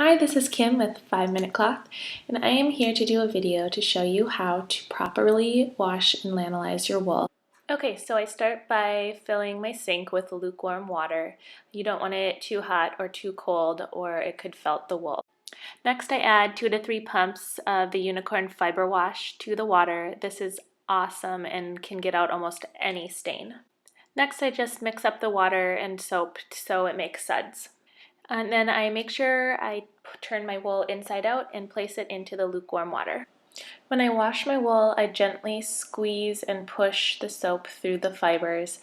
Hi, this is Kim with 5 Minute Cloth, and I am here to do a video to show you how to properly wash and lanolize your wool. Okay, so I start by filling my sink with lukewarm water. You don't want it too hot or too cold or it could felt the wool. Next, I add 2 to 3 pumps of the Unicorn Fibre Wash to the water. This is awesome and can get out almost any stain. Next, I just mix up the water and soap so it makes suds. And then I make sure I turn my wool inside out and place it into the lukewarm water. When I wash my wool, I gently squeeze and push the soap through the fibers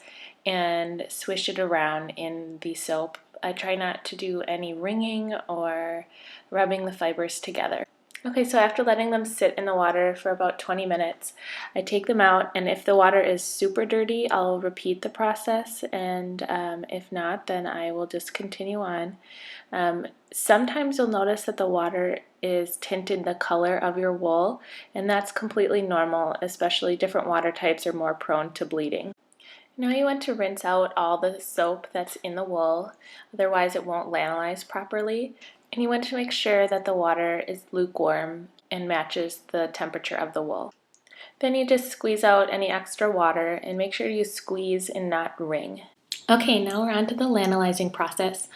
and swish it around in the soap. I try not to do any wringing or rubbing the fibers together. Okay, so after letting them sit in the water for about 20 minutes, I take them out, and if the water is super dirty, I'll repeat the process, and if not, then I will just continue on. Sometimes you'll notice that the water is tinted the color of your wool, and that's completely normal, especially different water types are more prone to bleeding. Now you want to rinse out all the soap that's in the wool, otherwise it won't lanolize properly. And you want to make sure that the water is lukewarm and matches the temperature of the wool. Then you just squeeze out any extra water and make sure you squeeze and not wring. Okay, now we're on to the lanolizing process,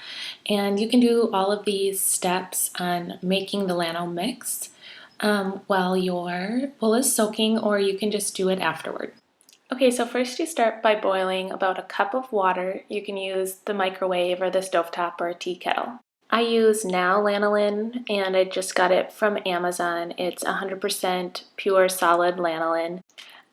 and you can do all of these steps on making the lano mix while your wool is soaking, or you can just do it afterward. Okay, so first you start by boiling about a cup of water. You can use the microwave or the stovetop or a tea kettle. I use now Lanolin, and I just got it from Amazon. It's 100% pure solid lanolin.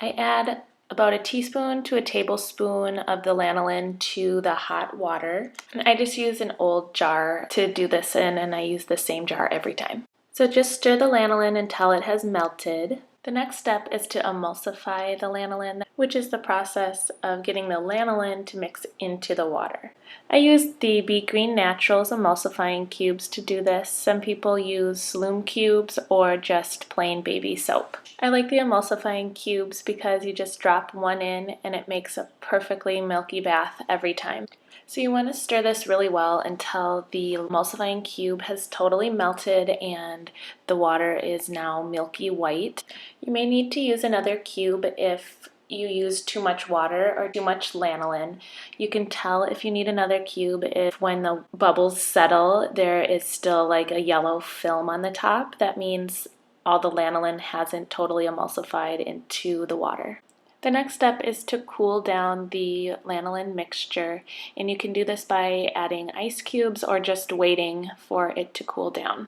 I add about a teaspoon to a tablespoon of the lanolin to the hot water. And I just use an old jar to do this in, and I use the same jar every time. So just stir the lanolin until it has melted. The next step is to emulsify the lanolin, which is the process of getting the lanolin to mix into the water. I use the Be Green Naturals emulsifying cubes to do this. Some people use loom cubes or just plain baby soap. I like the emulsifying cubes because you just drop one in and it makes a perfectly milky bath every time. So you want to stir this really well until the emulsifying cube has totally melted and the water is now milky white. You may need to use another cube if you use too much water or too much lanolin. You can tell if you need another cube if when the bubbles settle, there is still like a yellow film on the top. That means all the lanolin hasn't totally emulsified into the water. The next step is to cool down the lanolin mixture, and you can do this by adding ice cubes or just waiting for it to cool down.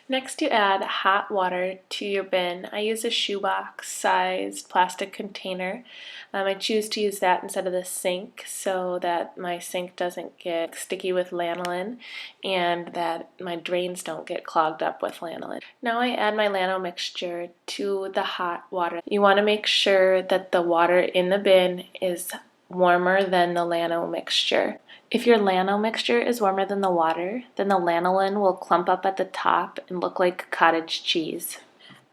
Next, you add hot water to your bin. I use a shoebox sized plastic container. I choose to use that instead of the sink so that my sink doesn't get sticky with lanolin and that my drains don't get clogged up with lanolin. Now I add my lano mixture to the hot water. You want to make sure that the water in the bin is warmer than the lano mixture. If your lano mixture is warmer than the water, then the lanolin will clump up at the top and look like cottage cheese.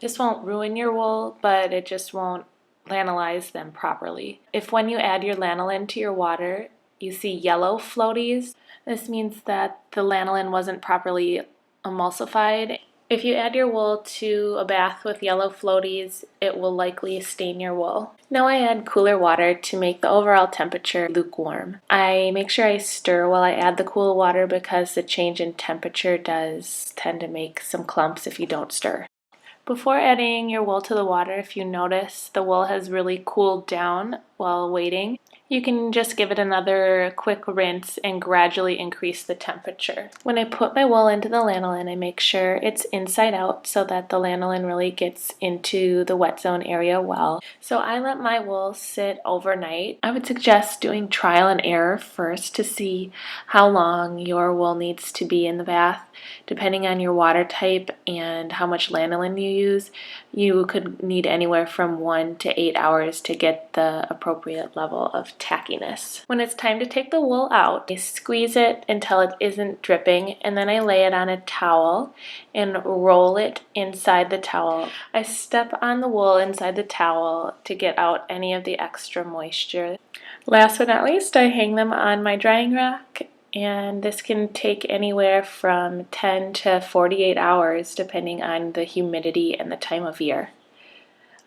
This won't ruin your wool, but it just won't lanolize them properly. If when you add your lanolin to your water, you see yellow floaties, this means that the lanolin wasn't properly emulsified. If you add your wool to a bath with yellow floaties, it will likely stain your wool. Now I add cooler water to make the overall temperature lukewarm. I make sure I stir while I add the cool water because the change in temperature does tend to make some clumps if you don't stir. Before adding your wool to the water, if you notice the wool has really cooled down while waiting, you can just give it another quick rinse and gradually increase the temperature. When I put my wool into the lanolin, I make sure it's inside out so that the lanolin really gets into the wet zone area well. So I let my wool sit overnight. I would suggest doing trial and error first to see how long your wool needs to be in the bath. Depending on your water type and how much lanolin you use, you could need anywhere from 1 to 8 hours to get the appropriate level of tackiness. When it's time to take the wool out, I squeeze it until it isn't dripping, and then I lay it on a towel and roll it inside the towel. I step on the wool inside the towel to get out any of the extra moisture. Last but not least, I hang them on my drying rack and this can take anywhere from 10 to 48 hours depending on the humidity and the time of year.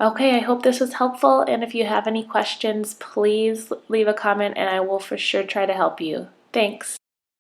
Okay, I hope this was helpful, and if you have any questions, please leave a comment and I will for sure try to help you. Thanks.